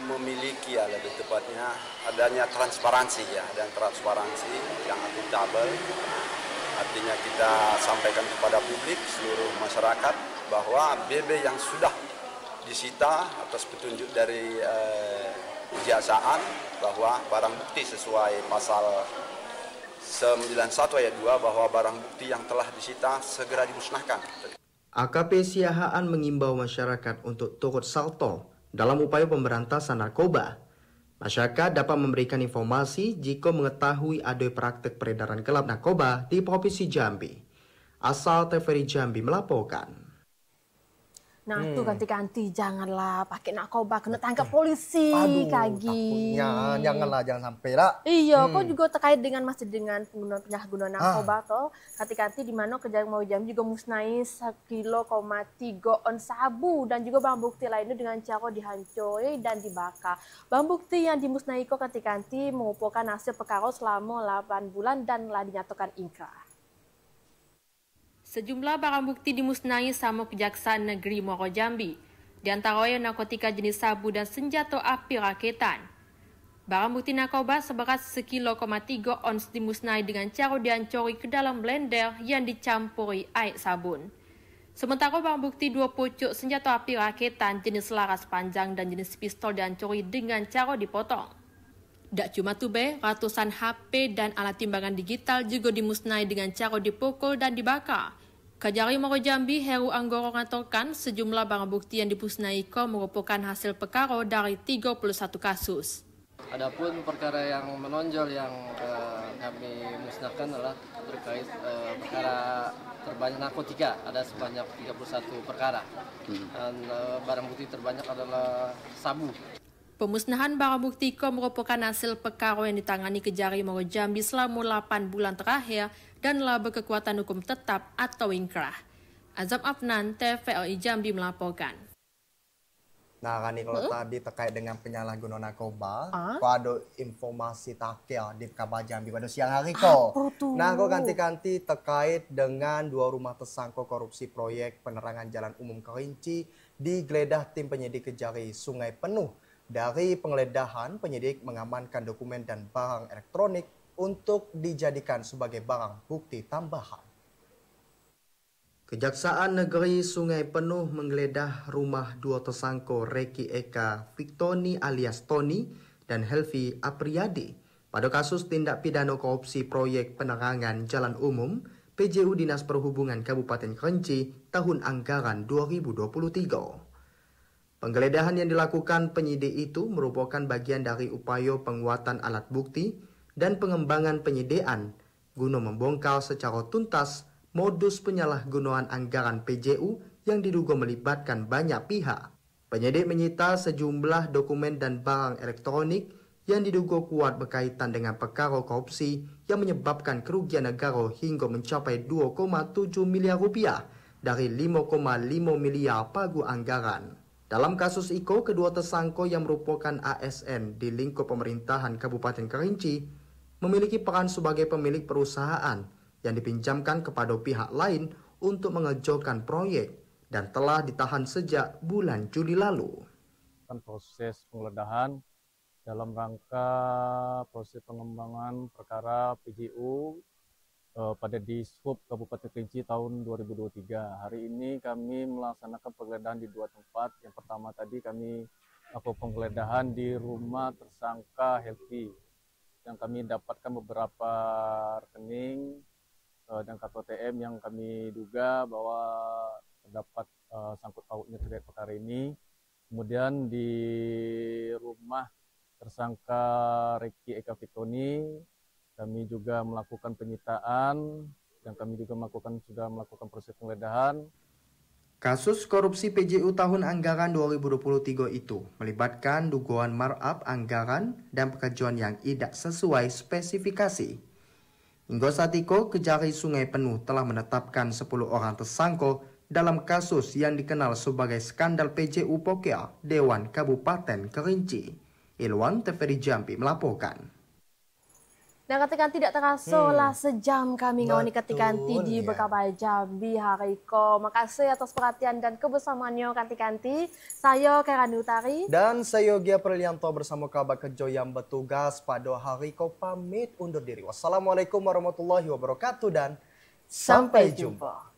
memiliki ya lebih tepatnya adanya transparansi ya, dan transparansi yang akuntabel. Artinya kita sampaikan kepada publik seluruh masyarakat bahwa BB yang sudah disita atas petunjuk dari kejaksaan bahwa barang bukti sesuai pasal 91 ayat 2 bahwa barang bukti yang telah disita segera dimusnahkan. AKP Siahaan mengimbau masyarakat untuk turut serta dalam upaya pemberantasan narkoba. Masyarakat dapat memberikan informasi jika mengetahui ada praktik peredaran gelap narkoba di Provinsi Jambi. Asal TVRI Jambi melaporkan. Nah tuh ganti-ganti, janganlah pakai narkoba kena tangkap polisi. Aduh, Kagi. takutnya janganlah, jangan sampai lah. Iya, kok juga terkait dengan masih dengan penyalahgunaan narkoba toh. Ganti-ganti di mana Kejaksaan Mau Jambi juga musnahi 1,3 kilo on sabu dan juga barang bukti lainnya dengan cara dihancuri dan dibakar. Barang bukti yang dimusnahi kok ganti-ganti merupakan hasil perkara selama 8 bulan dan telah dinyatakan ingkrah. Sejumlah barang bukti dimusnahi sama Kejaksaan Negeri Muaro Jambi, di antaranya narkotika jenis sabu dan senjata api raketan. Barang bukti narkoba seberat 1,3 kilo ons dimusnahi dengan cara dihancuri ke dalam blender yang dicampuri air sabun. Sementara barang bukti 2 pucuk senjata api raketan jenis laras panjang dan jenis pistol dihancuri dengan cara dipotong. Tak cuma itu, ratusan HP dan alat timbangan digital juga dimusnahi dengan cara dipukul dan dibakar. Kajari Muaro Jambi Heru Anggoro mengatakan sejumlah barang bukti yang dimusnahi merupakan hasil perkara dari 31 kasus. Adapun perkara yang menonjol yang kami musnahkan adalah terkait perkara terbanyak narkotika, ada sebanyak 31 perkara. Dan barang bukti terbanyak adalah sabu. Pemusnahan barang bukti merupakan hasil perkara yang ditangani Kejari Muaro Jambi selama 8 bulan terakhir dan telah berkekuatan hukum tetap atau ingkrah. Azam Afnan, TVRI Jambi melaporkan. Nah, kan kalau tadi terkait dengan penyalahgunaan narkoba, kok ada informasi takia di Kabar Jambi pada siang hari kok. Nah, kok ganti-ganti terkait dengan 2 rumah tersangka korupsi proyek penerangan jalan umum Kerinci digeledah tim penyidik Kejari Sungai Penuh. Dari penggeledahan, penyidik mengamankan dokumen dan barang elektronik untuk dijadikan sebagai barang bukti tambahan. Kejaksaan Negeri Sungai Penuh menggeledah rumah 2 tersangka Reki Eka Victoni alias Tony dan Helvi Apriyadi pada kasus tindak pidana korupsi proyek penerangan jalan umum PJU Dinas Perhubungan Kabupaten Kerinci tahun anggaran 2023. Penggeledahan yang dilakukan penyidik itu merupakan bagian dari upaya penguatan alat bukti dan pengembangan penyidikan guna membongkar secara tuntas modus penyalahgunaan anggaran PJU yang diduga melibatkan banyak pihak. Penyidik menyita sejumlah dokumen dan barang elektronik yang diduga kuat berkaitan dengan perkara korupsi yang menyebabkan kerugian negara hingga mencapai 2,7 miliar rupiah dari 5,5 miliar pagu anggaran. Dalam kasus IKO, kedua tersangka yang merupakan ASN di lingkup pemerintahan Kabupaten Kerinci memiliki peran sebagai pemilik perusahaan yang dipinjamkan kepada pihak lain untuk mengerjakan proyek dan telah ditahan sejak bulan Juli lalu. Proses penggeledahan dalam rangka proses pengembangan perkara PJU pada Dishub Kabupaten Kerinci tahun 2023. Hari ini kami melaksanakan penggeledahan di 2 tempat. Yang pertama tadi kami lakukan penggeledahan di rumah tersangka Helvi, yang kami dapatkan beberapa rekening dan kartu ATM yang kami duga bahwa terdapat sangkut pautnya terkait perkara ini. Kemudian di rumah tersangka Reki Eka Victoni kami juga melakukan penyitaan dan kami juga sudah melakukan proses penggeledahan. Kasus korupsi PJU tahun anggaran 2023 itu melibatkan dugaan markup anggaran dan pengajuan yang tidak sesuai spesifikasi. Hingga saat itu, Kejari Sungai Penuh telah menetapkan 10 orang tersangka dalam kasus yang dikenal sebagai skandal PJU Pokea Dewan Kabupaten Kerinci. Ilwan TVRI Jambi melaporkan. Nah, ketika tidak terasa lah sejam kami ngawani kanti-kanti di Bekabal Jambi hari ko. Makasih atas perhatian dan kebersamaannya kanti-kanti. Saya Kerani Utari. Dan saya Gia Prilianto bersama kabar kerja yang bertugas pada hari ko pamit undur diri. Wassalamualaikum warahmatullahi wabarakatuh dan sampai jumpa.